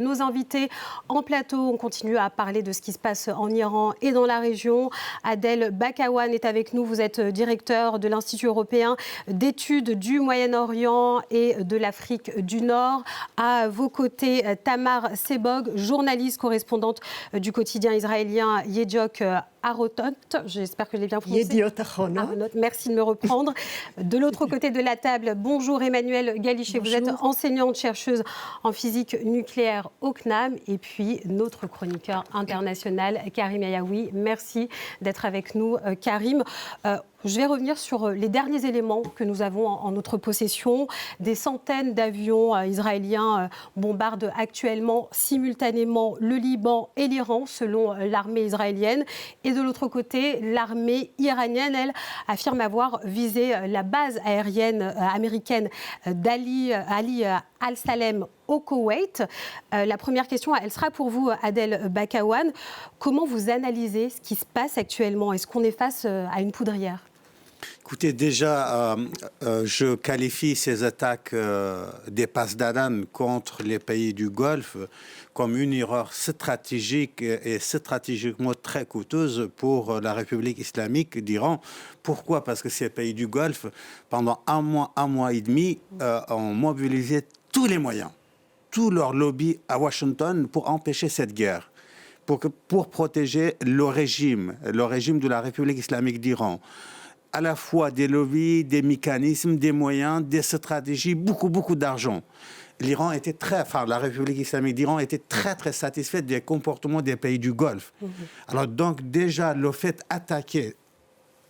Nos invités en plateau, on continue à parler de ce qui se passe en Iran et dans la région. Adel Bakawan est avec nous, vous êtes directeur de l'Institut européen d'études du Moyen-Orient et de l'Afrique du Nord. À vos côtés, Tamar Sebog, journaliste correspondante du quotidien israélien Yediot Aharonot. J'espère que je l'ai bien prononcé. Yediot Aharonot. Merci de me reprendre. De l'autre côté de la table, bonjour Emmanuelle Galichet, vous êtes enseignante chercheuse en physique nucléaire au CNAM, et puis notre chroniqueur international Karim Ayaoui. Merci d'être avec nous, Karim. Je vais revenir sur les derniers éléments que nous avons en notre possession. Des centaines d'avions israéliens bombardent actuellement simultanément le Liban et l'Iran, selon l'armée israélienne. Et de l'autre côté, l'armée iranienne, elle, affirme avoir visé la base aérienne américaine d'Ali Al-Salem au Koweït. La première question, elle sera pour vous, Adel Bakawan. Comment vous analysez ce qui se passe actuellement? Est-ce qu'on est face à une poudrière? Écoutez, déjà, je qualifie ces attaques des Pasdaran contre les pays du Golfe comme une erreur stratégique et stratégiquement très coûteuse pour la République islamique d'Iran. Pourquoi? Parce que ces pays du Golfe, pendant un mois et demi, ont mobilisé tous les moyens, tout leur lobby à Washington pour empêcher cette guerre, pour protéger le régime de la République islamique d'Iran. À la fois des lobbies, des mécanismes, des moyens, des stratégies, beaucoup d'argent. La République islamique d'Iran était très satisfaite des comportements des pays du Golfe. Alors donc déjà, le fait d'attaquer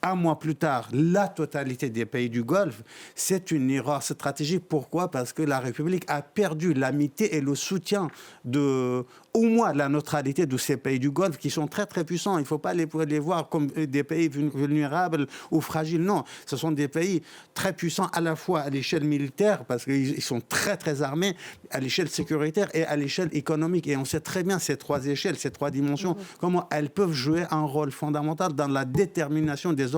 un mois plus tard la totalité des pays du Golfe, c'est une erreur stratégique. Pourquoi? Parce que la République a perdu l'amitié et le soutien au moins la neutralité de ces pays du Golfe qui sont très puissants. Il ne faut pas les voir comme des pays vulnérables ou fragiles. Non, ce sont des pays très puissants à la fois à l'échelle militaire, parce qu'ils sont très armés, à l'échelle sécuritaire et à l'échelle économique. Et on sait très bien ces trois échelles, ces trois dimensions, comment elles peuvent jouer un rôle fondamental dans la détermination des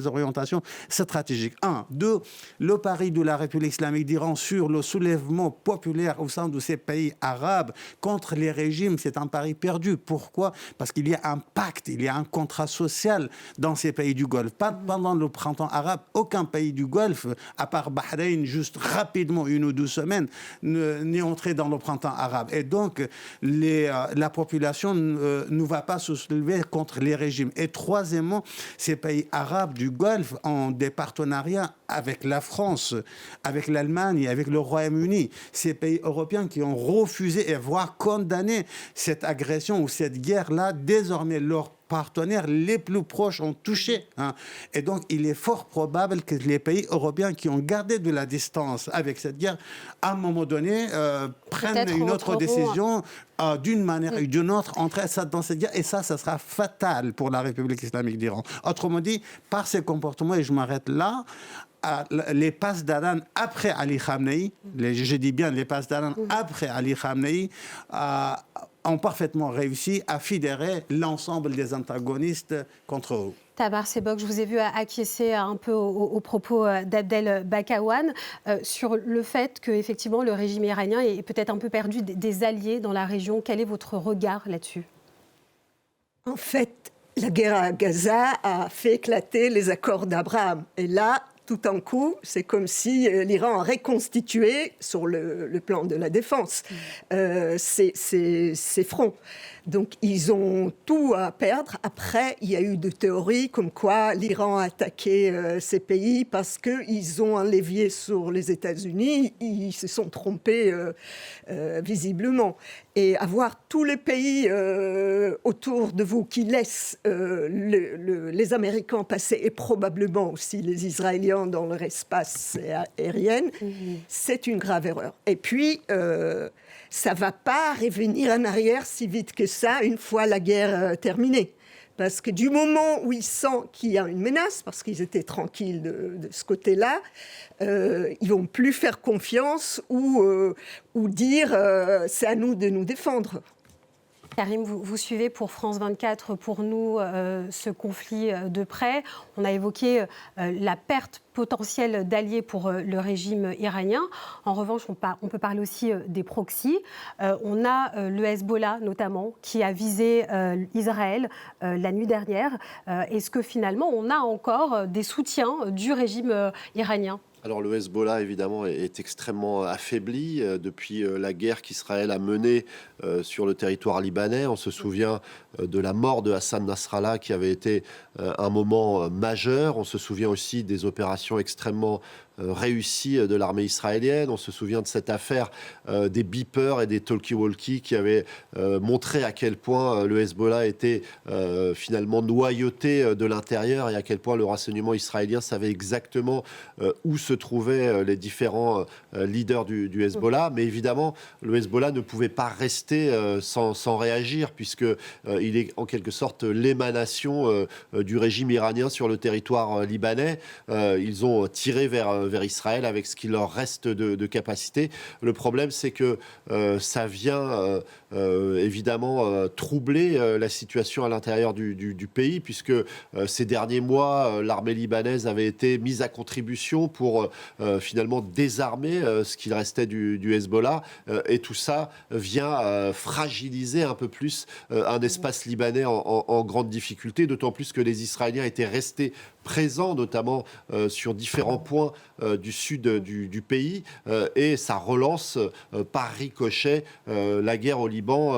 orientations stratégiques. 1. 2. Le pari de la République islamique d'Iran sur le soulèvement populaire au sein de ces pays arabes contre les régimes, c'est un pari perdu. Pourquoi? Parce qu'il y a un pacte, il y a un contrat social dans ces pays du Golfe. Pas pendant le printemps arabe, aucun pays du Golfe, à part Bahreïn, juste rapidement, 1 ou 2 semaines, n'est entré dans le printemps arabe. Et donc, la population ne va pas se soulever contre les régimes. Et troisièmement, ces pays arabes du Golfe ont des partenariats avec la France, avec l'Allemagne, avec le Royaume-Uni. Ces pays européens qui ont refusé et voire condamné cette agression ou cette guerre-là, désormais leurs partenaires les plus proches ont touché. Et donc, il est fort probable que les pays européens qui ont gardé de la distance avec cette guerre, à un moment donné, prennent une autre décision d'une manière ou d'une autre, entrer dans cette guerre. Et ça sera fatal pour la République islamique d'Iran. Autrement dit, par ces comportements, et je m'arrête là, les Pasdaran après Ali Khamenei, je dis bien les Pasdaran après Ali Khamenei, ont parfaitement réussi à fédérer l'ensemble des antagonistes contre eux. Tamar Sebog, je vous ai vu acquiescer un peu aux propos d'Adel Bakawan sur le fait qu'effectivement le régime iranien est peut-être un peu perdu des alliés dans la région. Quel est votre regard là-dessus? En fait, la guerre à Gaza a fait éclater les accords d'Abraham. Et là, tout d'un coup, c'est comme si l'Iran a reconstitué sur le plan de la défense ses fronts. Donc, ils ont tout à perdre. Après, il y a eu des théories comme quoi l'Iran a attaqué ces pays parce qu'ils ont un levier sur les États-Unis. Ils se sont trompés visiblement. Et avoir tous les pays autour de vous qui laissent les Américains passer, et probablement aussi les Israéliens dans leur espace aérien, c'est une grave erreur. Et puis, ça ne va pas revenir en arrière si vite que ça, une fois la guerre terminée. Parce que du moment où ils sentent qu'il y a une menace, parce qu'ils étaient tranquilles de ce côté-là, ils vont plus faire confiance ou dire c'est à nous de nous défendre. Karim, vous suivez pour France 24, pour nous, ce conflit de près. On a évoqué la perte potentielle d'alliés pour le régime iranien. En revanche, on peut parler aussi des proxys. On a le Hezbollah, notamment, qui a visé Israël la nuit dernière. Est-ce que finalement, on a encore des soutiens du régime iranien ? Alors le Hezbollah, évidemment, est extrêmement affaibli depuis la guerre qu'Israël a menée sur le territoire libanais. On se souvient de la mort de Hassan Nasrallah, qui avait été un moment majeur. On se souvient aussi des opérations extrêmement réussie de l'armée israélienne. On se souvient de cette affaire des beepers et des talkie-walkie qui avaient montré à quel point le Hezbollah était finalement noyauté de l'intérieur et à quel point le renseignement israélien savait exactement où se trouvaient les différents leaders du Hezbollah. Mais évidemment, le Hezbollah ne pouvait pas rester sans réagir, puisque il est en quelque sorte l'émanation du régime iranien sur le territoire libanais. Ils ont tiré vers Israël avec ce qu'il leur reste de capacité. Le problème, c'est que ça vient évidemment troubler la situation à l'intérieur du pays, puisque ces derniers mois, l'armée libanaise avait été mise à contribution pour finalement désarmer ce qu'il restait du Hezbollah. Et tout ça vient fragiliser un peu plus un espace libanais en grande difficulté, d'autant plus que les Israéliens étaient restés présents, notamment sur différents points du sud du pays, et ça relance par ricochet la guerre au Liban,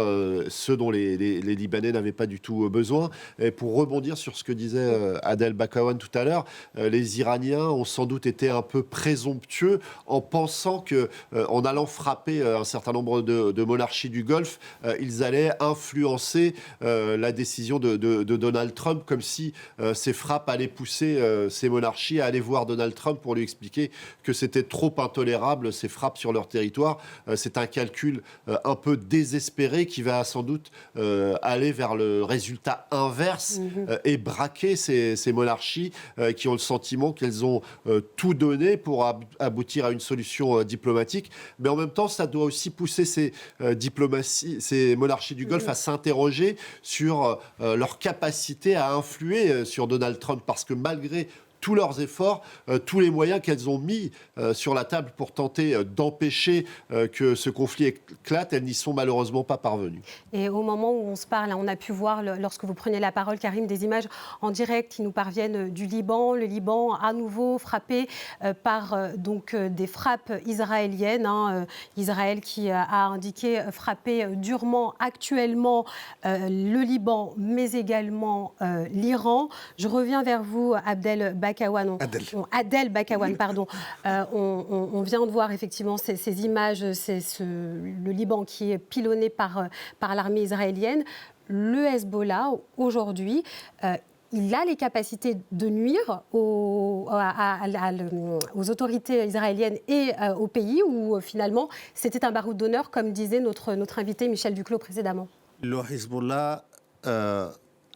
ce dont les Libanais n'avaient pas du tout besoin. Et pour rebondir sur ce que disait Adel Bakawan tout à l'heure, les Iraniens ont sans doute été un peu présomptueux en pensant que, en allant frapper un certain nombre de monarchies du Golfe, ils allaient influencer la décision de Donald Trump, comme si ces frappes allaient pousser ces monarchies à aller voir Donald Trump pour lui expliquer que c'était trop intolérable, ces frappes sur leur territoire. C'est un calcul un peu désespéré qui va sans doute aller vers le résultat inverse et braquer ces monarchies qui ont le sentiment qu'elles ont tout donné pour aboutir à une solution diplomatique. Mais en même temps, ça doit aussi pousser ces monarchies du Golfe à s'interroger sur leur capacité à influer sur Donald Trump, parce que malgré tous leurs efforts, tous les moyens qu'elles ont mis sur la table pour tenter d'empêcher que ce conflit éclate, elles n'y sont malheureusement pas parvenues. Et au moment où on se parle, on a pu voir, lorsque vous preniez la parole, Karim, des images en direct qui nous parviennent du Liban. Le Liban, à nouveau, frappé par des frappes israéliennes. Israël qui a indiqué frapper durement actuellement le Liban, mais également l'Iran. Je reviens vers vous, Adel Bakawan, pardon. On vient de voir effectivement ces images, le Liban qui est pilonné par l'armée israélienne. Le Hezbollah, aujourd'hui, il a les capacités de nuire aux autorités israéliennes et au pays, où finalement c'était un baroud d'honneur, comme disait notre invité Michel Duclos précédemment. Le Hezbollah,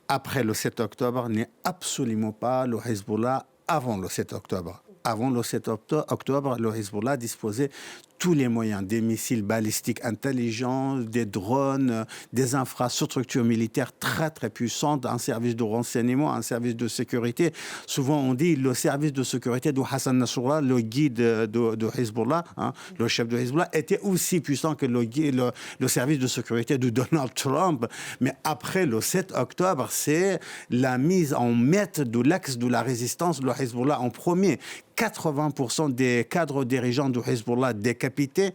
après le 7 octobre, n'est absolument pas le Hezbollah avant le 7 octobre. Avant le 7 octobre, le Hezbollah disposait tous les moyens, des missiles balistiques intelligents, des drones, des infrastructures militaires très très puissantes, un service de renseignement, un service de sécurité. Souvent on dit le service de sécurité de Hassan Nasrallah, le guide de Hezbollah, le chef de Hezbollah, était aussi puissant que le service de sécurité de Donald Trump. Mais après le 7 octobre, c'est la mise en maître de l'axe de la résistance, le Hezbollah en premier. 80% des cadres dirigeants du Hezbollah décapités.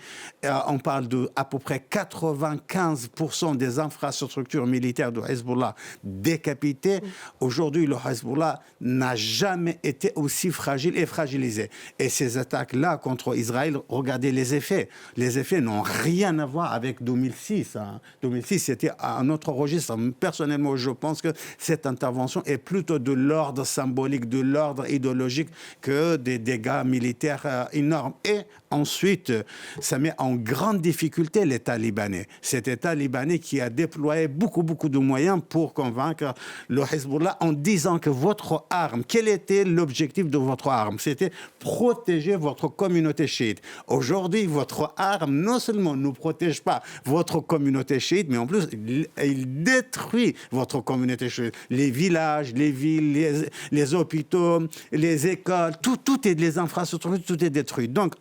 On parle de à peu près 95% des infrastructures militaires du Hezbollah décapitées. Aujourd'hui, le Hezbollah n'a jamais été aussi fragile et fragilisé. Et ces attaques-là contre Israël, regardez les effets. Les effets n'ont rien à voir avec 2006. 2006, c'était un autre registre. Personnellement, je pense que cette intervention est plutôt de l'ordre symbolique, de l'ordre idéologique que des dégâts militaires énormes. Et ensuite, ça met en grande difficulté l'État libanais. Cet État libanais qui a déployé beaucoup de moyens pour convaincre le Hezbollah en disant que votre arme, quel était l'objectif de votre arme? C'était protéger votre communauté chiite. Aujourd'hui, votre arme, non seulement ne protège pas votre communauté chiite, mais en plus, il détruit votre communauté chiite. Les villages, les villes, les hôpitaux, les écoles, tout est, les infrastructures, tout est détruit. Donc,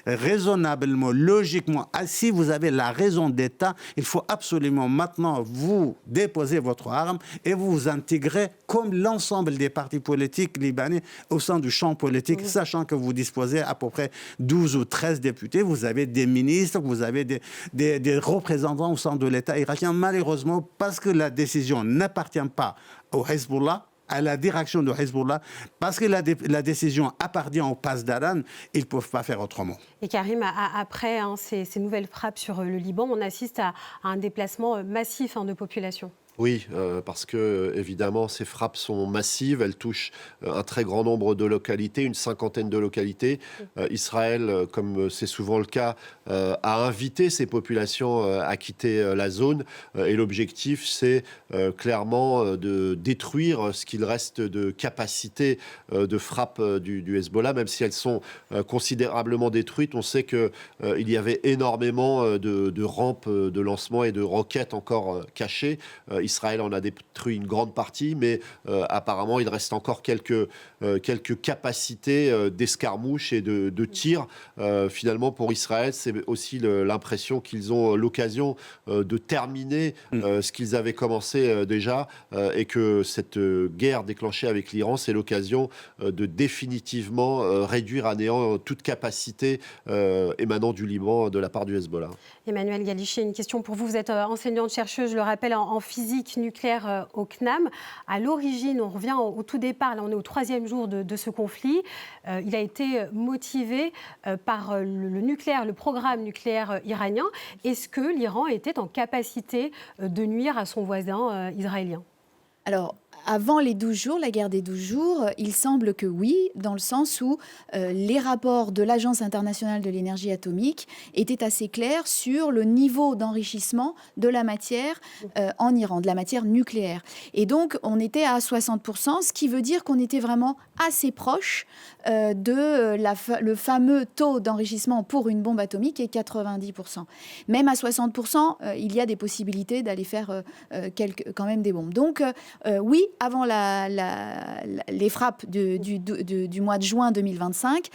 raisonnablement, logiquement, si vous avez la raison d'État, il faut absolument maintenant vous déposer votre arme et vous intégrer comme l'ensemble des partis politiques libanais au sein du champ politique, sachant que vous disposez à peu près 12 ou 13 députés, vous avez des ministres, vous avez des représentants au sein de l'État irakien. Malheureusement, parce que la décision n'appartient pas au Hezbollah, à la direction de Hezbollah, parce que la décision appartient au Pasdaran, ils ne peuvent pas faire autrement. Et Karim, après ces nouvelles frappes sur le Liban, on assiste à un déplacement massif de population. Oui, parce que évidemment ces frappes sont massives, elles touchent un très grand nombre de localités, une cinquantaine de localités. Israël, comme c'est souvent le cas, a invité ces populations à quitter la zone et l'objectif c'est clairement de détruire ce qu'il reste de capacité de frappe du Hezbollah, même si elles sont considérablement détruites. On sait qu'il y avait énormément de rampes de lancement et de roquettes encore cachées. Israël en a détruit une grande partie, mais apparemment, il reste encore quelques capacités d'escarmouche et de tir. Finalement, pour Israël, c'est aussi l'impression qu'ils ont l'occasion de terminer ce qu'ils avaient commencé déjà et que cette guerre déclenchée avec l'Iran, c'est l'occasion de définitivement réduire à néant toute capacité émanant du Liban de la part du Hezbollah. Emmanuelle Galiché, une question pour vous. Vous êtes enseignante-chercheuse, je le rappelle, en physique nucléaire au CNAM. À l'origine, on revient au tout départ, là on est au 3e jour de ce conflit. Il a été motivé par le nucléaire, le programme nucléaire iranien. Est-ce que l'Iran était en capacité de nuire à son voisin israélien ? Alors, avant les 12 jours, la guerre des 12 jours, il semble que oui, dans le sens où les rapports de l'Agence internationale de l'énergie atomique étaient assez clairs sur le niveau d'enrichissement de la matière en Iran, de la matière nucléaire. Et donc, on était à 60%, ce qui veut dire qu'on était vraiment assez proche le fameux taux d'enrichissement pour une bombe atomique est 90%. Même à 60%, il y a des possibilités d'aller faire quand même des bombes. Donc, oui, avant les frappes du mois de juin 2025,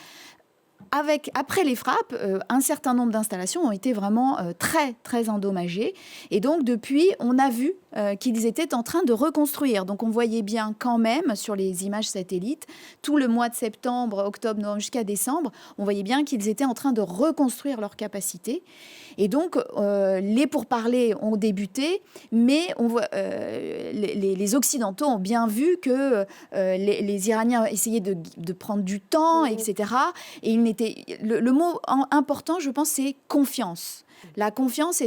après les frappes, un certain nombre d'installations ont été vraiment très, très endommagées. Et donc, depuis, on a vu qu'ils étaient en train de reconstruire. Donc, on voyait bien quand même, sur les images satellites, tout le mois de septembre, octobre, novembre, jusqu'à décembre, on voyait bien qu'ils étaient en train de reconstruire leur capacité. Et donc, les pourparlers ont débuté, mais on voit, les Occidentaux ont bien vu que les Iraniens essayaient de prendre du temps, etc. Et le mot important, je pense, c'est confiance. La confiance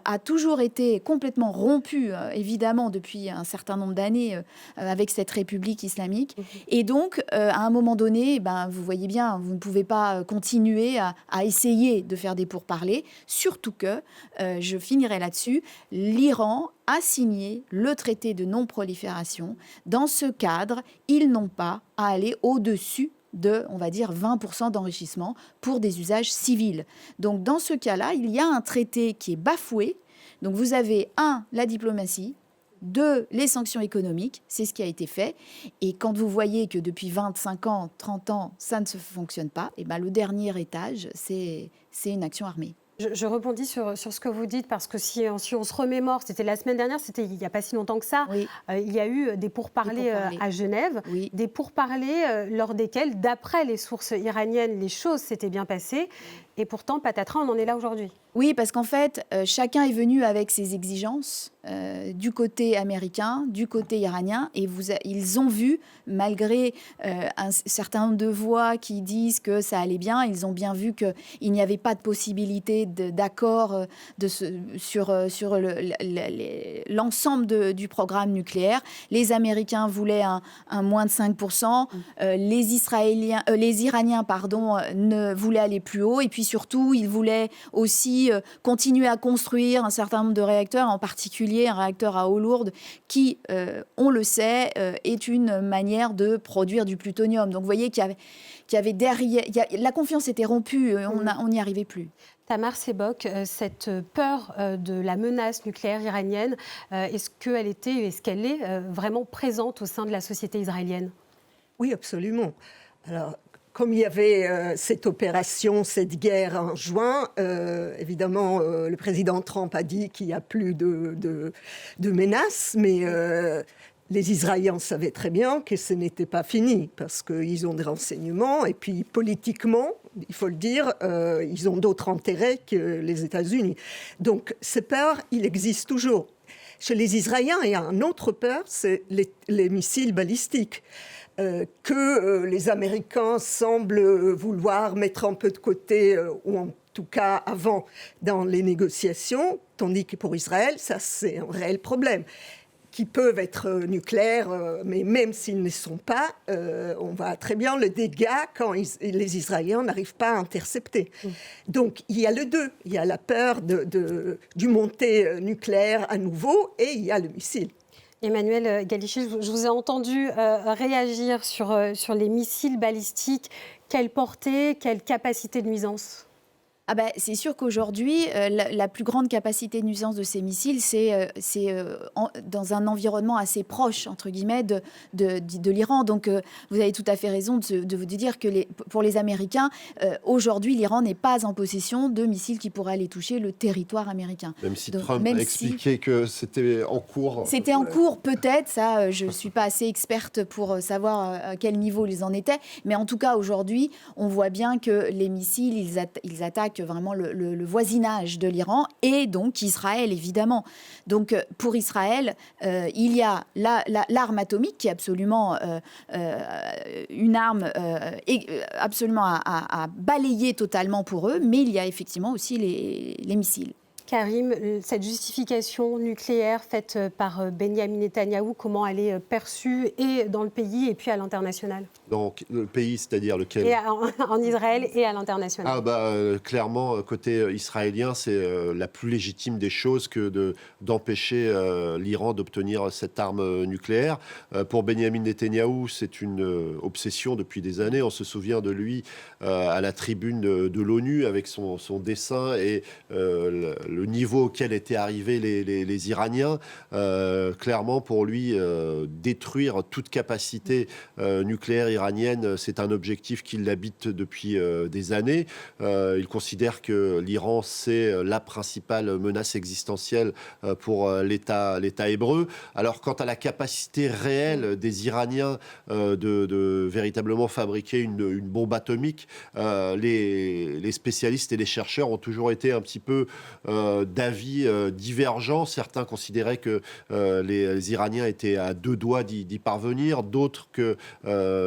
a toujours été complètement rompue, évidemment, depuis un certain nombre d'années avec cette République islamique. Et donc, à un moment donné, vous voyez bien, vous ne pouvez pas continuer à essayer de faire des pourparlers, surtout que, je finirai là-dessus, l'Iran a signé le traité de non-prolifération. Dans ce cadre, ils n'ont pas à aller au-dessus de, on va dire, 20% d'enrichissement pour des usages civils. Donc, dans ce cas-là, il y a un traité qui est bafoué. Donc, vous avez, 1, la diplomatie, 2, les sanctions économiques, c'est ce qui a été fait. Et quand vous voyez que depuis 25 ans, 30 ans, ça ne se fonctionne pas, et le dernier étage, c'est une action armée. Je rebondis sur ce que vous dites, parce que si on se remémore, c'était la semaine dernière, c'était il n'y a pas si longtemps que ça, oui. Il y a eu des pourparlers à Genève, oui. Des pourparlers lors desquels, d'après les sources iraniennes, les choses s'étaient bien passées. Et pourtant, patatras, on en est là aujourd'hui. Oui, parce qu'en fait, chacun est venu avec ses exigences, du côté américain, du côté iranien, et ils ont vu, malgré un certain nombre de voix qui disent que ça allait bien, ils ont bien vu qu'il n'y avait pas de possibilité d'accord sur l'ensemble du programme nucléaire. Les Américains voulaient un moins de 5%, les Iraniens ne voulaient aller plus haut, et puis puis surtout, il voulait aussi continuer à construire un certain nombre de réacteurs, en particulier un réacteur à eau lourde qui, on le sait, est une manière de produire du plutonium. Donc vous voyez qu'il y avait derrière... la confiance était rompue, on n'y arrivait plus. Tamar Sebok, cette peur de la menace nucléaire iranienne, est-ce qu'elle est vraiment présente au sein de la société israélienne ? Oui, absolument. Alors, comme il y avait cette opération, cette guerre en juin, évidemment, le président Trump a dit qu'il n'y a plus de menaces, mais les Israéliens savaient très bien que ce n'était pas fini, parce qu'ils ont des renseignements, et puis politiquement, il faut le dire, ils ont d'autres intérêts que les États-Unis. Donc, cette peur, il existe toujours. Chez les Israéliens, il y a une autre peur, c'est les missiles balistiques. Que les Américains semblent vouloir mettre un peu de côté, ou en tout cas avant, dans les négociations, tandis que pour Israël, ça c'est un réel problème, qui peuvent être nucléaires, mais même s'ils ne sont pas, on voit très bien le dégât quand les Israéliens n'arrivent pas à intercepter. Donc il y a les deux, il y a la peur du montée nucléaire à nouveau, et il y a le missile. Emmanuel Galiché, je vous ai entendu réagir sur les missiles balistiques. Quelle portée, quelle capacité de nuisance ? C'est sûr qu'aujourd'hui, la plus grande capacité de nuisance de ces missiles, c'est dans un environnement assez proche, entre guillemets, de l'Iran. Donc, vous avez tout à fait raison de vous dire que pour les Américains, aujourd'hui, l'Iran n'est pas en possession de missiles qui pourraient aller toucher le territoire américain. Même si Trump a expliqué que c'était en cours. C'était en cours, peut-être. Ça, je ne suis pas assez experte pour savoir à quel niveau ils en étaient. Mais en tout cas, aujourd'hui, on voit bien que les missiles, ils attaquent vraiment le voisinage de l'Iran et donc Israël, évidemment. Donc, pour Israël, il y a l'arme atomique qui est absolument une arme absolument à balayer totalement pour eux, mais il y a effectivement aussi les missiles. Karim, cette justification nucléaire faite par Benyamin Netanyahou, comment elle est perçue et dans le pays et puis à l'international ? Donc, le pays, c'est-à-dire lequel ? Et en Israël et à l'international. Clairement, côté israélien, c'est la plus légitime des choses que d'empêcher l'Iran d'obtenir cette arme nucléaire. Pour Benyamin Netanyahou, c'est une obsession depuis des années. On se souvient de lui à la tribune de l'ONU avec son dessin et le niveau auquel étaient arrivés les Iraniens. Clairement, pour lui, détruire toute capacité nucléaire iranienne, c'est un objectif qui l'habite depuis des années. Il considère que l'Iran, c'est la principale menace existentielle pour l'État hébreu. Alors, quant à la capacité réelle des Iraniens de véritablement fabriquer une bombe atomique, les spécialistes et les chercheurs ont toujours été un petit peu d'avis divergents. Certains considéraient que les Iraniens étaient à deux doigts d'y parvenir, d'autres que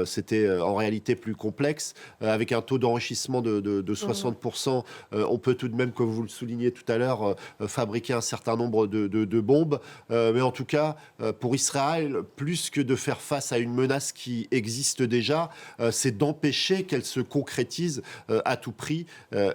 c'était en réalité plus complexe. Avec un taux d'enrichissement de 60%, on peut tout de même, comme vous le soulignez tout à l'heure, fabriquer un certain nombre de bombes. Mais en tout cas, pour Israël, plus que de faire face à une menace qui existe déjà, c'est d'empêcher qu'elle se concrétise à tout prix.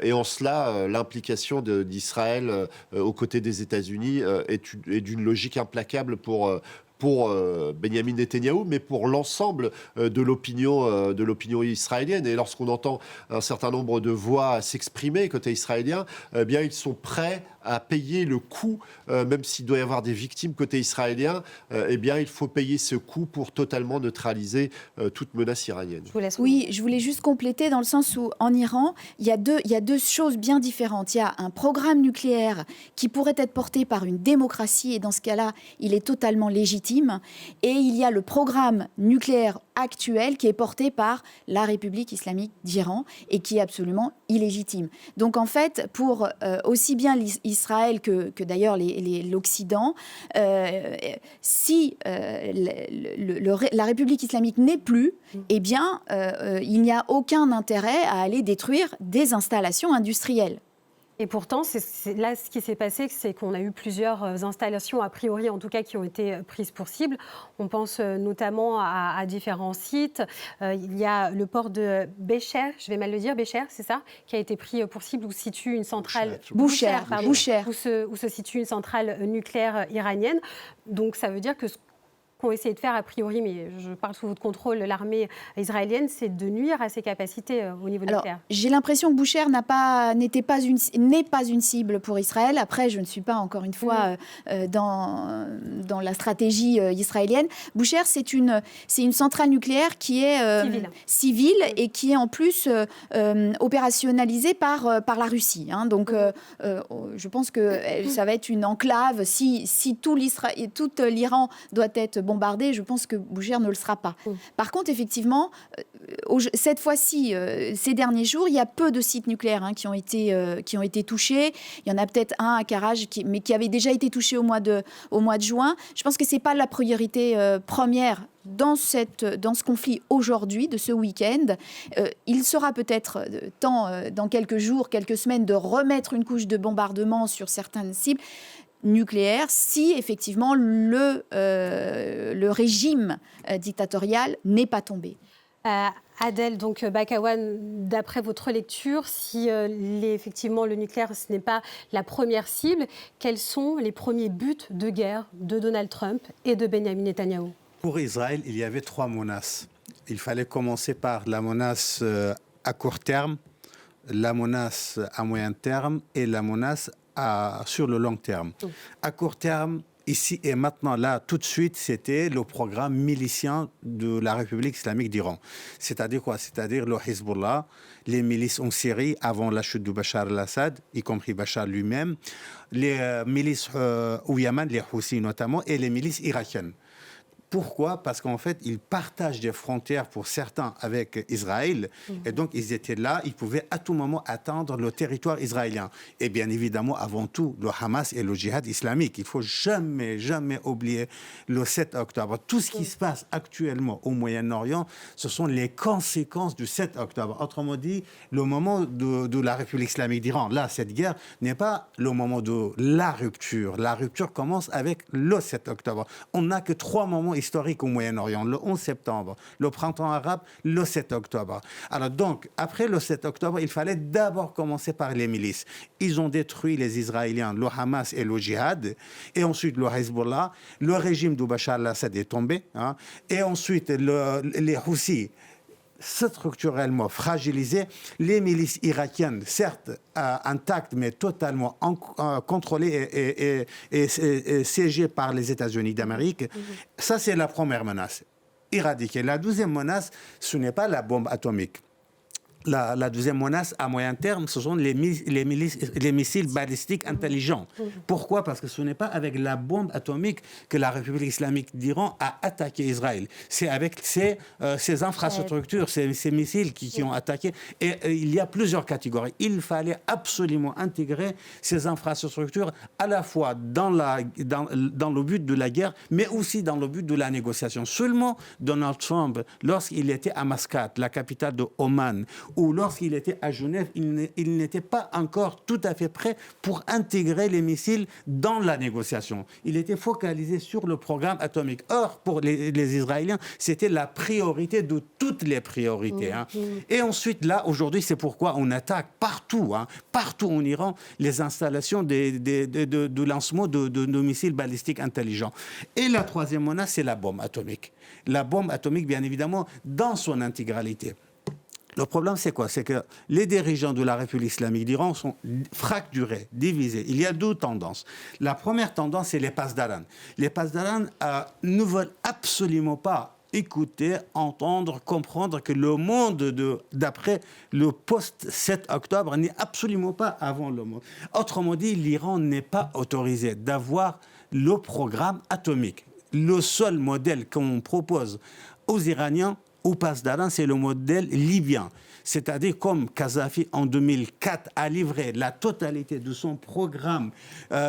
Et en cela, l'implication d'Israël aux côtés des États-Unis est d'une logique implacable pour Benyamin Netanyahou, mais pour l'ensemble de l'opinion israélienne. Et lorsqu'on entend un certain nombre de voix s'exprimer côté israélien, eh bien, ils sont prêts à payer le coût, même s'il doit y avoir des victimes côté israélien, eh bien, il faut payer ce coût pour totalement neutraliser toute menace iranienne. Oui, je voulais juste compléter dans le sens où, en Iran, il y a deux choses bien différentes. Il y a un programme nucléaire qui pourrait être porté par une démocratie, et dans ce cas-là, il est totalement légitime. Et il y a le programme nucléaire actuel qui est porté par la République islamique d'Iran et qui est absolument illégitime. Donc en fait, pour aussi bien Israël que d'ailleurs l'Occident, si la République islamique n'est plus, eh bien, il n'y a aucun intérêt à aller détruire des installations industrielles. Et pourtant, là, ce qui s'est passé, c'est qu'on a eu plusieurs installations, a priori en tout cas, qui ont été prises pour cible. On pense notamment à différents sites. Il y a le port de Bécher, je vais mal le dire, Bécher, c'est ça, qui a été pris pour cible, où se situe une centrale... Boucher. Où se situe une centrale nucléaire iranienne. Donc ça veut dire que qu'ont essayé de faire a priori, mais je parle sous votre contrôle, l'armée israélienne, c'est de nuire à ses capacités au niveau nucléaire. J'ai l'impression que Boucher n'est pas une cible pour Israël. Après, je ne suis pas, encore une fois, dans la stratégie israélienne. Boucher, c'est une centrale nucléaire qui est civile et qui est en plus opérationnalisée par la Russie. Hein. Donc, je pense que ça va être une enclave. Si tout l'Iran doit être bombardé, je pense que Boucher ne le sera pas. Par contre, effectivement, cette fois-ci, ces derniers jours, il y a peu de sites nucléaires qui ont été touchés. Il y en a peut-être un à Karaj, mais qui avait déjà été touché au mois de juin. Je pense que ce n'est pas la priorité première dans ce conflit aujourd'hui, de ce week-end. Il sera peut-être temps, dans quelques jours, quelques semaines, de remettre une couche de bombardement sur certaines cibles nucléaire si effectivement le régime dictatorial n'est pas tombé. Adèle, donc Bakawan, d'après votre lecture, si effectivement le nucléaire ce n'est pas la première cible, quels sont les premiers buts de guerre de Donald Trump et de Benjamin Netanyahou? Pour Israël, il y avait 3 menaces. Il fallait commencer par la menace à court terme, la menace à moyen terme et la menace sur le long terme. À court terme, ici et maintenant, là, tout de suite, c'était le programme milicien de la République islamique d'Iran. C'est-à-dire quoi? C'est-à-dire le Hezbollah, les milices en Syrie avant la chute de Bachar al-Assad, y compris Bachar lui-même, les milices au Yémen, les Houthis notamment, et les milices irakiennes. Pourquoi? Parce qu'en fait, ils partagent des frontières pour certains avec Israël. Et donc, ils étaient là, ils pouvaient à tout moment atteindre le territoire israélien. Et bien évidemment, avant tout, le Hamas et le djihad islamique. Il ne faut jamais, jamais oublier le 7 octobre. Tout ce qui se passe actuellement au Moyen-Orient, ce sont les conséquences du 7 octobre. Autrement dit, le moment de la République islamique d'Iran. Là, cette guerre n'est pas le moment de la rupture. La rupture commence avec le 7 octobre. On n'a que 3 moments historique au Moyen-Orient, le 11 septembre, le printemps arabe, le 7 octobre. Alors donc, après le 7 octobre, il fallait d'abord commencer par les milices. Ils ont détruit les Israéliens, le Hamas et le djihad, et ensuite le Hezbollah. Le régime de Bachar al-Assad est tombé, et ensuite les Houthis, structurellement fragilisés, les milices irakiennes, certes intactes, mais totalement contrôlées et siégées par les États-Unis d'Amérique. Ça, c'est la première menace, éradiquée. La deuxième menace, ce n'est pas la bombe atomique. La deuxième menace à moyen terme, ce sont les missiles balistiques intelligents. Pourquoi? Parce que ce n'est pas avec la bombe atomique que la République islamique d'Iran a attaqué Israël. C'est avec ces infrastructures, ces missiles qui ont attaqué. Et il y a plusieurs catégories. Il fallait absolument intégrer ces infrastructures à la fois dans le but de la guerre, mais aussi dans le but de la négociation. Seulement Donald Trump, lorsqu'il était à Mascate, la capitale de Oman, ou lorsqu'il était à Genève, il n'était pas encore tout à fait prêt pour intégrer les missiles dans la négociation. Il était focalisé sur le programme atomique. Or, pour les Israéliens, c'était la priorité de toutes les priorités. Et ensuite, là, aujourd'hui, c'est pourquoi on attaque partout en Iran, les installations de lancement de missiles balistiques intelligents. Et la troisième menace, c'est la bombe atomique. La bombe atomique, bien évidemment, dans son intégralité. Le problème, c'est quoi? C'est que les dirigeants de la République islamique d'Iran sont fracturés, divisés. Il y a 2 tendances. La première tendance, c'est les pasdaran. Les pasdaran ne veulent absolument pas écouter, entendre, comprendre que le monde d'après le post-7 octobre n'est absolument pas avant le monde. Autrement dit, l'Iran n'est pas autorisé d'avoir le programme atomique. Le seul modèle qu'on propose aux Iraniens, au Pasdaran, c'est le modèle libyen. C'est-à-dire comme Kadhafi en 2004 a livré la totalité de son programme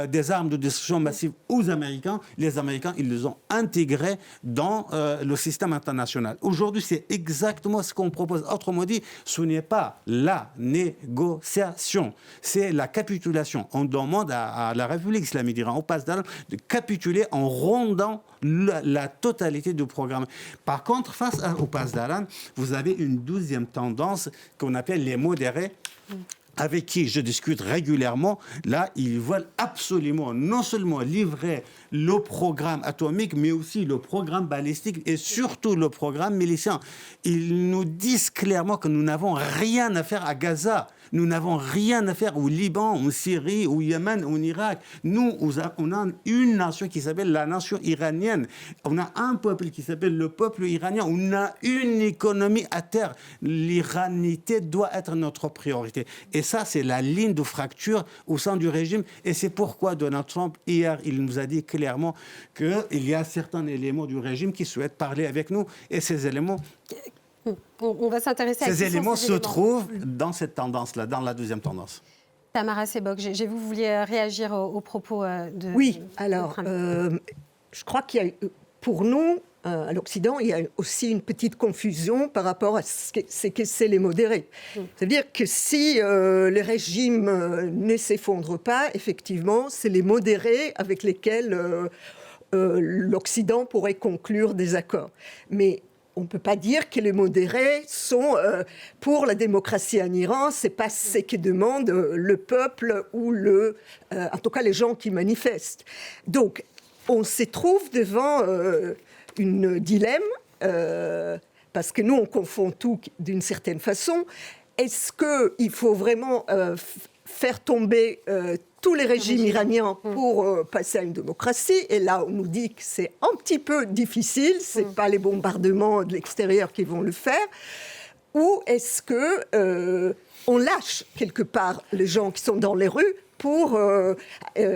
des armes de destruction massive aux Américains, les Américains, ils les ont intégrés dans le système international. Aujourd'hui, c'est exactement ce qu'on propose. Autrement dit, ce n'est pas la négociation, c'est la capitulation. On demande à la République islamique d'Iran, au Pasdaran, de capituler en rendant la totalité du programme. Par contre, face au Pasdaran, vous avez une deuxième tendance qu'on appelle les modérés, avec qui je discute régulièrement. Là, ils veulent absolument non seulement livrer le programme atomique, mais aussi le programme balistique et surtout le programme milicien. Ils nous disent clairement que nous n'avons rien à faire à Gaza. Nous n'avons rien à faire au Liban, en Syrie, au Yémen, en Irak. Nous, on a une nation qui s'appelle la nation iranienne. On a un peuple qui s'appelle le peuple iranien. On a une économie à terre. L'iranité doit être notre priorité. Et ça, c'est la ligne de fracture au sein du régime. Et c'est pourquoi Donald Trump, hier, il nous a dit clairement qu'il y a certains éléments du régime qui souhaitent parler avec nous. Et ces éléments... On va s'intéresser à ces éléments se trouvent dans cette tendance-là, dans la deuxième tendance. Tamara Sebok, vous vouliez réagir aux propos de... Oui, alors, je crois qu'il y a, pour nous, à l'Occident, il y a aussi une petite confusion par rapport à ce que c'est les modérés. C'est-à-dire que si le régime ne s'effondre pas, effectivement, c'est les modérés avec lesquels l'Occident pourrait conclure des accords. Mais on ne peut pas dire que les modérés sont pour la démocratie en Iran. Ce n'est pas ce que demande le peuple ou en tout cas les gens qui manifestent. Donc, on se trouve devant une dilemme, parce que nous, on confond tout d'une certaine façon. Est-ce qu'il faut vraiment faire tomber tous les régimes iraniens pour passer à une démocratie? Et là, on nous dit que c'est un petit peu difficile, ce n'est pas les bombardements de l'extérieur qui vont le faire. Ou est-ce que on lâche quelque part les gens qui sont dans les rues pour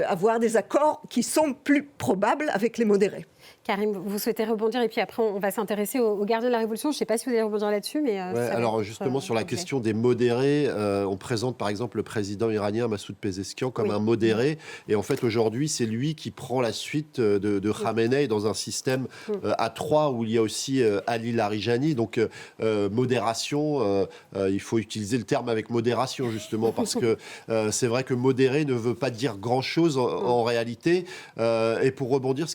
avoir des accords qui sont plus probables avec les modérés? Karim, vous souhaitez rebondir et puis après on va s'intéresser aux gardiens de la Révolution. Je ne sais pas si vous allez rebondir là-dessus, mais... alors justement sur la question des modérés, on présente par exemple le président iranien Massoud Pezeshkian comme un modéré, et en fait aujourd'hui c'est lui qui prend la suite de Khamenei dans un système à trois où il y a aussi Ali Larijani, donc modération, il faut utiliser le terme avec modération justement, parce que c'est vrai que modéré ne veut pas dire grand-chose en réalité, et pour rebondir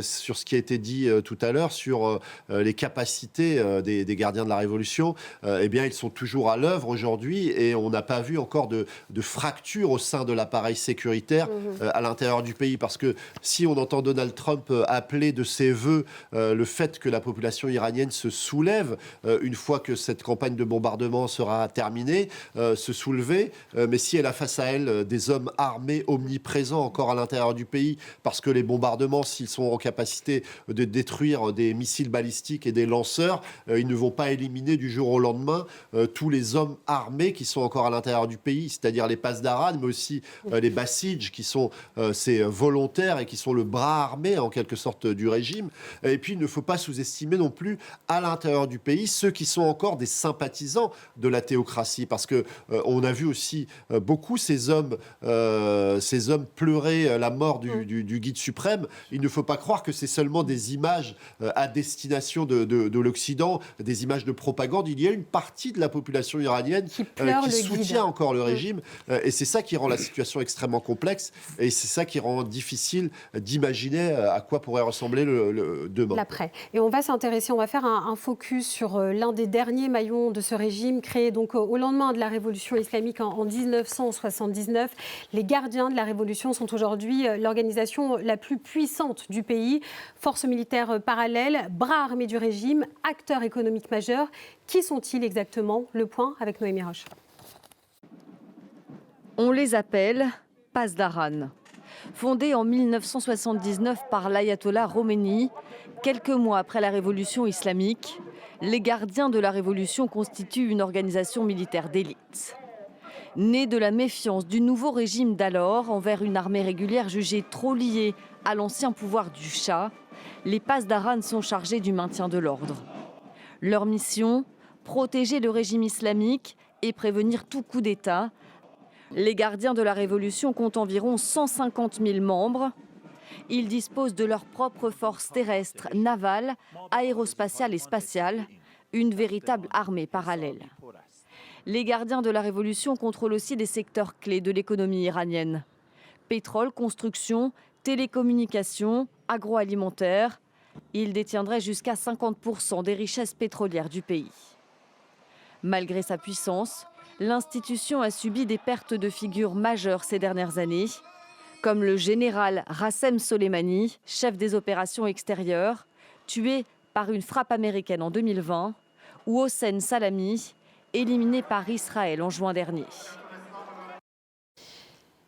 sur ce qui a été dit tout à l'heure sur les capacités des gardiens de la Révolution, eh bien, ils sont toujours à l'œuvre aujourd'hui et on n'a pas vu encore de fracture au sein de l'appareil sécuritaire à l'intérieur du pays. Parce que si on entend Donald Trump appeler de ses voeux le fait que la population iranienne se soulève une fois que cette campagne de bombardement sera terminée, se soulever, mais si elle a face à elle des hommes armés omniprésents encore à l'intérieur du pays, parce que les bombardements, s'ils sont en capacité de détruire des missiles balistiques et des lanceurs, ils ne vont pas éliminer du jour au lendemain tous les hommes armés qui sont encore à l'intérieur du pays, c'est-à-dire les Pasdaran, mais aussi les Basij, qui sont ces volontaires et qui sont le bras armé en quelque sorte du régime. Et puis il ne faut pas sous-estimer non plus à l'intérieur du pays ceux qui sont encore des sympathisants de la théocratie, parce que on a vu aussi beaucoup ces hommes pleurer la mort du guide suprême. Il ne faut pas croire que c'est seulement des images à destination de l'Occident, des images de propagande. Il y a une partie de la population iranienne qui soutient encore le régime, et c'est ça qui rend la situation extrêmement complexe, et c'est ça qui rend difficile d'imaginer à quoi pourrait ressembler le demain. L'après. Et on va s'intéresser, on va faire un focus sur l'un des derniers maillons de ce régime, créé donc au lendemain de la révolution islamique en 1979. Les gardiens de la révolution sont aujourd'hui l'organisation la plus puissante du pays. Forces militaires parallèles, bras armés du régime, acteurs économiques majeurs. Qui sont-ils exactement? Le point avec Noémie Roche. On les appelle Pasdaran. Fondés en 1979 par l'ayatollah Khomeini, quelques mois après la révolution islamique, les gardiens de la révolution constituent une organisation militaire d'élite. Née de la méfiance du nouveau régime d'alors envers une armée régulière jugée trop liée à l'ancien pouvoir du Shah, les Pasdaran sont chargés du maintien de l'ordre. Leur mission, protéger le régime islamique et prévenir tout coup d'État. Les gardiens de la Révolution comptent environ 150 000 membres. Ils disposent de leurs propres forces terrestres, navales, aérospatiales et spatiales, une véritable armée parallèle. Les gardiens de la Révolution contrôlent aussi des secteurs clés de l'économie iranienne. Pétrole, construction, télécommunications, agroalimentaire. Ils détiendraient jusqu'à 50% des richesses pétrolières du pays. Malgré sa puissance, l'institution a subi des pertes de figures majeures ces dernières années, comme le général Rassem Soleimani, chef des opérations extérieures, tué par une frappe américaine en 2020, ou Hossein Salami, éliminé par Israël en juin dernier.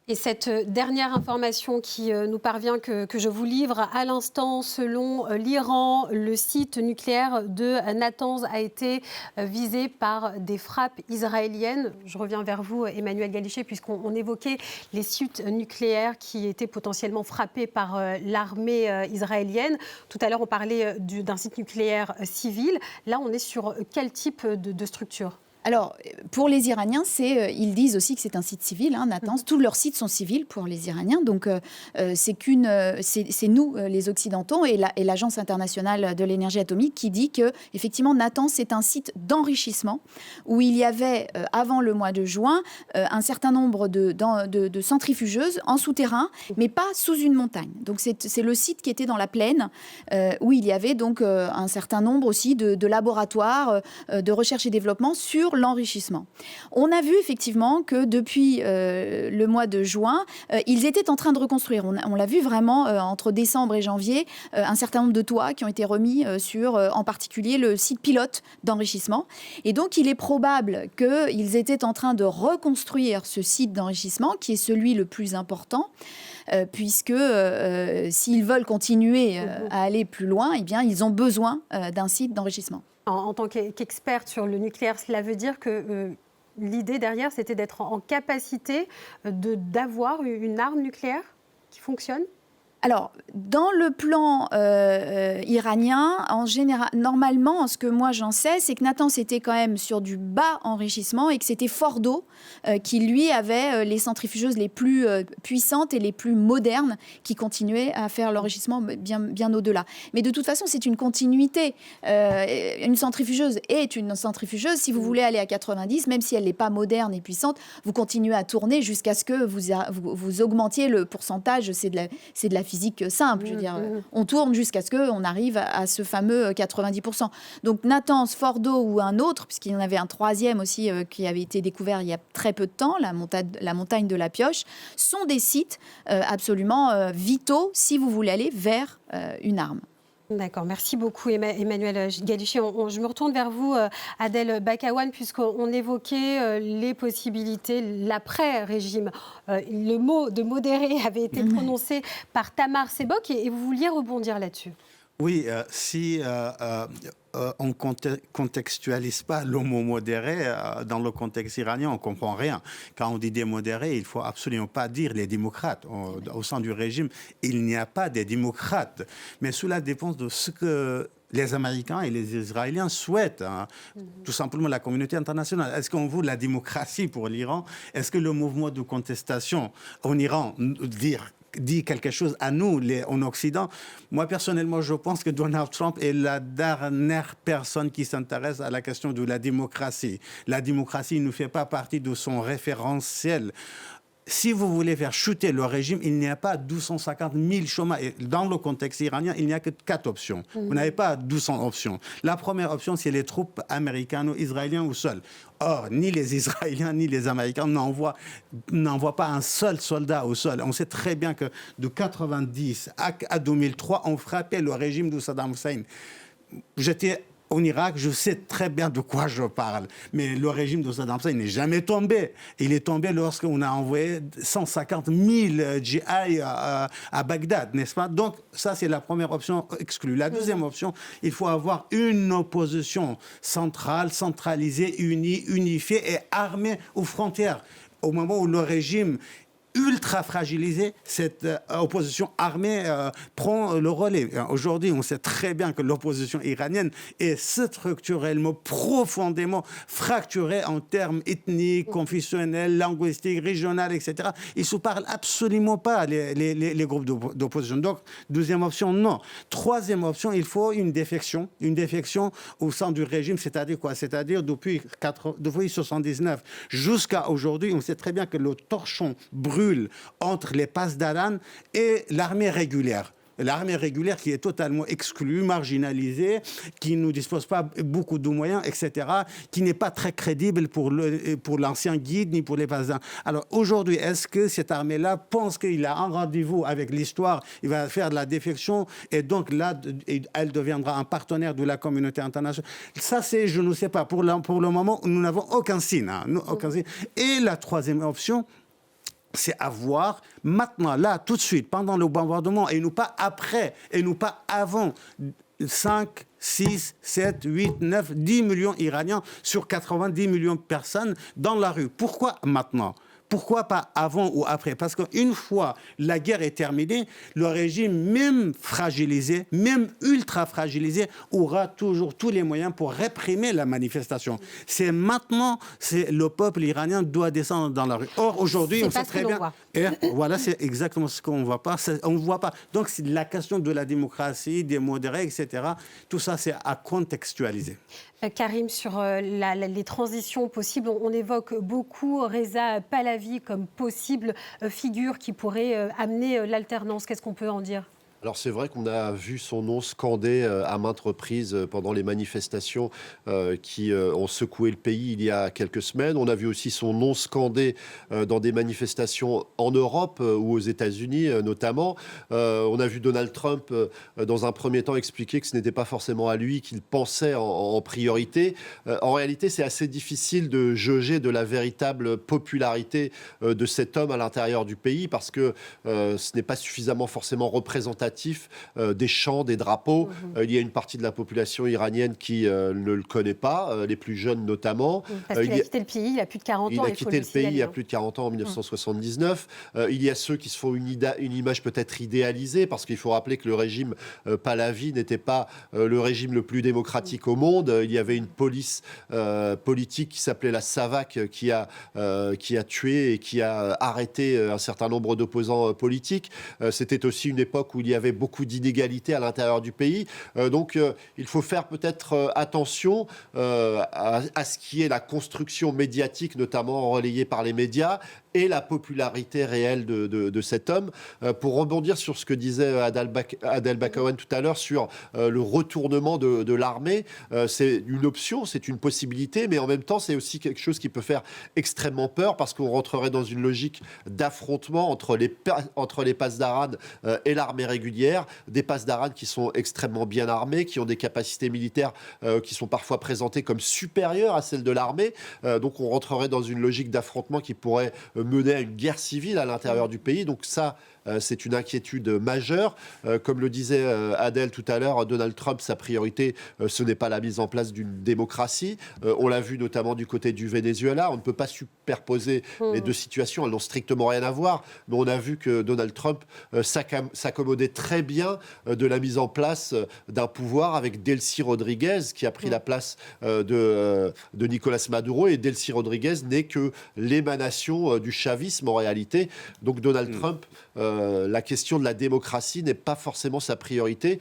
Et cette dernière information qui nous parvient, que je vous livre à l'instant, selon l'Iran, le site nucléaire de Natanz a été visé par des frappes israéliennes. Je reviens vers vous, Emmanuel Galichet, puisqu'on évoquait les sites nucléaires qui étaient potentiellement frappés par l'armée israélienne. Tout à l'heure, on parlait d'un site nucléaire civil. Là, on est sur quel type de structure ? Alors, pour les Iraniens, ils disent aussi que c'est un site civil, Natanz. Tous leurs sites sont civils pour les Iraniens. Donc, c'est nous, les Occidentaux, et l'Agence internationale de l'énergie atomique qui dit que, effectivement, Natanz, c'est un site d'enrichissement où il y avait, avant le mois de juin, un certain nombre de centrifugeuses en souterrain, mais pas sous une montagne. Donc, c'est le site qui était dans la plaine, où il y avait donc un certain nombre aussi de laboratoires de recherche et développement sur l'enrichissement. On a vu effectivement que depuis le mois de juin, ils étaient en train de reconstruire. On l'a vu vraiment entre décembre et janvier, un certain nombre de toits qui ont été remis sur, en particulier, le site pilote d'enrichissement. Et donc, il est probable qu'ils étaient en train de reconstruire ce site d'enrichissement, qui est celui le plus important, puisque s'ils veulent continuer à aller plus loin, eh bien, ils ont besoin d'un site d'enrichissement. En tant qu'experte sur le nucléaire, cela veut dire que l'idée derrière, c'était d'être en capacité d'avoir une arme nucléaire qui fonctionne ? Alors, dans le plan iranien, en général, normalement, ce que moi j'en sais, c'est que Natanz était quand même sur du bas enrichissement et que c'était Fordo qui, lui, avait les centrifugeuses les plus puissantes et les plus modernes qui continuaient à faire l'enrichissement bien au-delà. Mais de toute façon, c'est une continuité. Une centrifugeuse est une centrifugeuse. Si vous voulez aller à 90, même si elle n'est pas moderne et puissante, vous continuez à tourner jusqu'à ce que vous augmentiez le pourcentage. C'est de la physique simple, je veux dire. On tourne jusqu'à ce qu'on arrive à ce fameux 90%. Donc Natanz, Fordo ou un autre, puisqu'il y en avait un troisième aussi qui avait été découvert il y a très peu de temps, la montagne de la Pioche, sont des sites absolument vitaux si vous voulez aller vers une arme. D'accord, merci beaucoup Emmanuel Galichet. Je me retourne vers vous, Adel Bakawan, puisqu'on évoquait les possibilités, l'après-régime. Le mot de modéré avait été prononcé par Tamar Sebok et vous vouliez rebondir là-dessus. Oui, si on ne contextualise pas le mot modéré dans le contexte iranien, on ne comprend rien. Quand on dit des modérés, il ne faut absolument pas dire les démocrates. Au sein du régime, il n'y a pas de démocrates. Mais cela dépend de ce que les Américains et les Israéliens souhaitent, tout simplement la communauté internationale. Est-ce qu'on veut la démocratie pour l'Iran ? Est-ce que le mouvement de contestation en Iran dit quelque chose à nous, en Occident? Moi, personnellement, je pense que Donald Trump est la dernière personne qui s'intéresse à la question de la démocratie. La démocratie ne fait pas partie de son référentiel. Si vous voulez faire chuter le régime, il n'y a pas 250 000 chômeurs. Et dans le contexte iranien, il n'y a que 4 options. Vous n'avez pas 200 options. La première option, c'est les troupes américano-israéliennes ou seules. Or, ni les Israéliens ni les Américains n'envoient pas un seul soldat au sol. On sait très bien que de 1990 à 2003, on frappait le régime de Saddam Hussein. J'étais en Irak, je sais très bien de quoi je parle. Mais le régime de Saddam Hussein n'est jamais tombé. Il est tombé lorsqu'on a envoyé 150 000 GI à Bagdad, n'est-ce pas? Donc, ça, c'est la première option exclue. La deuxième option, il faut avoir une opposition centrale, centralisée, unie, unifiée et armée aux frontières. Au moment où le régime ultra fragilisé, cette opposition armée prend le relais. Aujourd'hui, on sait très bien que l'opposition iranienne est structurellement, profondément fracturée en termes ethniques, confessionnels, linguistiques, régionaux, etc. Ils ne se parlent absolument pas, les groupes d'opposition. Donc, deuxième option, non. Troisième option, il faut une défection au sein du régime, c'est-à-dire quoi? C'est-à-dire depuis 1979 jusqu'à aujourd'hui, on sait très bien que le torchon brûle entre les Pasdaran et l'armée régulière. L'armée régulière qui est totalement exclue, marginalisée, qui ne dispose pas beaucoup de moyens, etc., qui n'est pas très crédible pour l'ancien guide ni pour les Pasdaran. Alors aujourd'hui, est-ce que cette armée-là pense qu'il a un rendez-vous avec l'histoire, il va faire de la défection et donc là, elle deviendra un partenaire de la communauté internationale? Ça, c'est, je ne sais pas. Pour le moment, nous n'avons aucun signe. Aucun signe. Et la troisième option, c'est avoir maintenant, là, tout de suite, pendant le bombardement, et non pas après, et non pas avant, 5, 6, 7, 8, 9, 10 millions d'Iraniens sur 90 millions de personnes dans la rue. Pourquoi maintenant ? Pourquoi pas avant ou après? Parce qu'une fois la guerre est terminée, le régime, même fragilisé, même ultra fragilisé, aura toujours tous les moyens pour réprimer la manifestation. C'est maintenant, le peuple iranien doit descendre dans la rue. Or, aujourd'hui, on sait très bien... Et voilà, c'est exactement ce qu'on ne voit pas. On ne voit pas. Donc, c'est la question de la démocratie, des modérés, etc. Tout ça, c'est à contextualiser. Karim, sur les transitions possibles, on évoque beaucoup Reza Pahlavi comme possible figure qui pourrait amener l'alternance. Qu'est-ce qu'on peut en dire ? Alors c'est vrai qu'on a vu son nom scandé à maintes reprises pendant les manifestations qui ont secoué le pays il y a quelques semaines. On a vu aussi son nom scandé dans des manifestations en Europe ou aux États-Unis notamment. On a vu Donald Trump dans un premier temps expliquer que ce n'était pas forcément à lui qu'il pensait en priorité. En réalité, c'est assez difficile de jauger de la véritable popularité de cet homme à l'intérieur du pays parce que ce n'est pas suffisamment forcément représentatif des chants, des drapeaux. Il y a une partie de la population iranienne qui ne le connaît pas, les plus jeunes notamment. Parce qu'il a quitté le pays, il a plus de 40 ans. Il a quitté le pays il y a plus de 40 ans, en 1979. Il y a ceux qui se font une image peut-être idéalisée, parce qu'il faut rappeler que le régime Pahlavi n'était pas le régime le plus démocratique au monde. Il y avait une police politique qui s'appelait la SAVAK qui a tué et qui a arrêté un certain nombre d'opposants politiques. C'était aussi une époque où il y avait beaucoup d'inégalités à l'intérieur du pays. Donc, il faut faire peut-être attention à ce qui est la construction médiatique, notamment relayée par les médias, et la popularité réelle de cet homme. Pour rebondir sur ce que disait Adel Bakawan tout à l'heure sur le retournement de l'armée, c'est une option, c'est une possibilité, mais en même temps, c'est aussi quelque chose qui peut faire extrêmement peur parce qu'on rentrerait dans une logique d'affrontement entre les Pasdaran et l'armée régulière, des Pasdaran qui sont extrêmement bien armés, qui ont des capacités militaires qui sont parfois présentées comme supérieures à celles de l'armée. Donc on rentrerait dans une logique d'affrontement qui pourrait mener à une guerre civile à l'intérieur du pays. Donc ça, c'est une inquiétude majeure. Comme le disait Adèle tout à l'heure, Donald Trump, sa priorité, ce n'est pas la mise en place d'une démocratie. On l'a vu notamment du côté du Venezuela. On ne peut pas superposer les deux situations. Elles n'ont strictement rien à voir. Mais on a vu que Donald Trump s'accommodait très bien de la mise en place d'un pouvoir avec Delcy Rodriguez, qui a pris la place de Nicolas Maduro. Et Delcy Rodriguez n'est que l'émanation du chavisme en réalité. Donc Donald Trump... la question de la démocratie n'est pas forcément sa priorité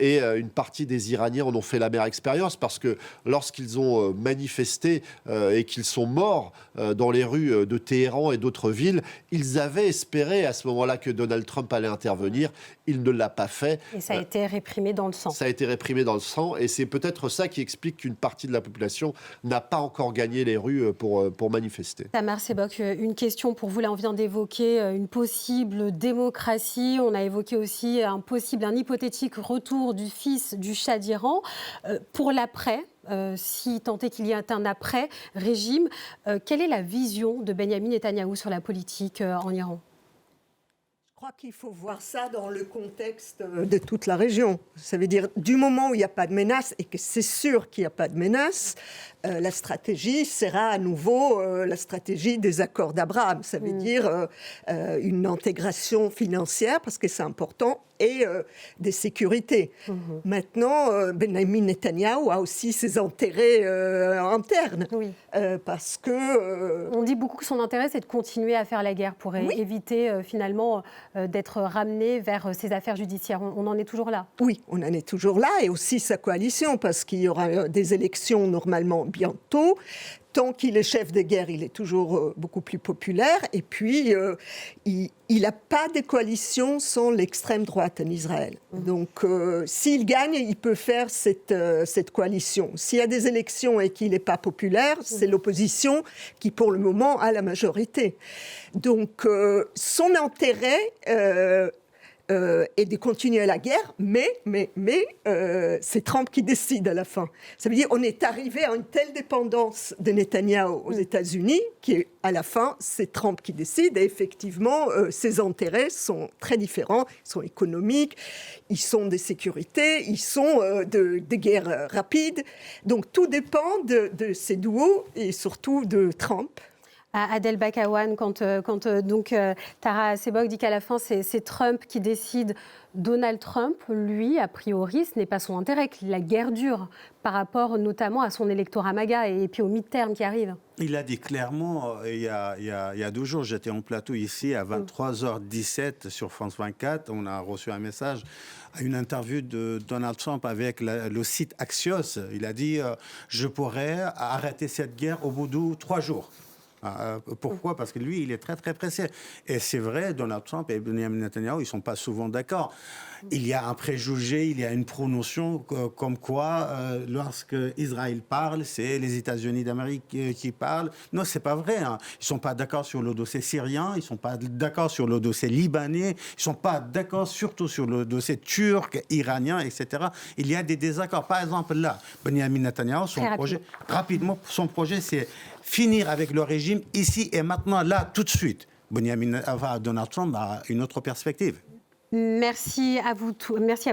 et une partie des Iraniens en ont fait la mère expérience parce que lorsqu'ils ont manifesté et qu'ils sont morts dans les rues de Téhéran et d'autres villes, ils avaient espéré à ce moment-là que Donald Trump allait intervenir. Il ne l'a pas fait. Et ça a été réprimé dans le sang. Ça a été réprimé dans le sang et c'est peut-être ça qui explique qu'une partie de la population n'a pas encore gagné les rues pour manifester. Tamar Sebok, une question pour vous. Là, on vient d'évoquer une possible démocratie. On a évoqué aussi un hypothétique retour du fils du Shah d'Iran. Pour l'après, si tant est qu'il y a un après-régime, quelle est la vision de Benyamin Netanyahou sur la politique en Iran ? crois qu'il faut voir ça dans le contexte de toute la région. Ça veut dire, du moment où il n'y a pas de menace, et que c'est sûr qu'il n'y a pas de menace, la stratégie sera à nouveau la stratégie des accords d'Abraham. Ça veut dire une intégration financière, parce que c'est important, et des sécurités. Maintenant, Benjamin Netanyahou a aussi ses intérêts internes, parce que... On dit beaucoup que son intérêt, c'est de continuer à faire la guerre pour éviter finalement d'être ramené vers ses affaires judiciaires. On en est toujours là. Oui, on en est toujours là, et aussi sa coalition, parce qu'il y aura des élections normalement bientôt. Tant qu'il est chef de guerre, il est toujours beaucoup plus populaire. Et puis, il n'a pas de coalition sans l'extrême droite en Israël. Donc, s'il gagne, il peut faire cette coalition. S'il y a des élections et qu'il n'est pas populaire, c'est l'opposition qui, pour le moment, a la majorité. Donc, son intérêt... et de continuer la guerre, mais c'est Trump qui décide à la fin. Ça veut dire qu'on est arrivé à une telle dépendance de Netanyahou aux États-Unis qu'à la fin, c'est Trump qui décide. Et effectivement, ses intérêts sont très différents. Ils sont économiques, ils sont de sécurité, ils sont de guerre rapide. Donc tout dépend de ces duos et surtout de Trump. Adel Bakawan, quand Tara Sebok dit qu'à la fin, c'est Trump qui décide. Donald Trump, lui, a priori, ce n'est pas son intérêt, que la guerre dure, par rapport notamment à son électorat MAGA et puis au mid-term qui arrive. Il a dit clairement, il y a 2 jours, j'étais en plateau ici à 23h17 sur France 24, on a reçu un message, une interview de Donald Trump avec le site Axios. Il a dit « Je pourrais arrêter cette guerre au bout de 3 jours ». Pourquoi ? Parce que lui, il est très, très pressé. Et c'est vrai, Donald Trump et Benjamin Netanyahou, ils ne sont pas souvent d'accord. Il y a un préjugé, il y a une prononciation comme quoi, lorsque Israël parle, c'est les États-Unis d'Amérique qui parlent. Non, ce n'est pas vrai. Hein. Ils ne sont pas d'accord sur le dossier syrien, ils ne sont pas d'accord sur le dossier libanais, ils ne sont pas d'accord surtout sur le dossier turc, iranien, etc. Il y a des désaccords. Par exemple, là, Benjamin Netanyahou, son projet, c'est finir avec le régime ici et maintenant, là, tout de suite. Donald Trump a une autre perspective. Merci à vous tous. Merci à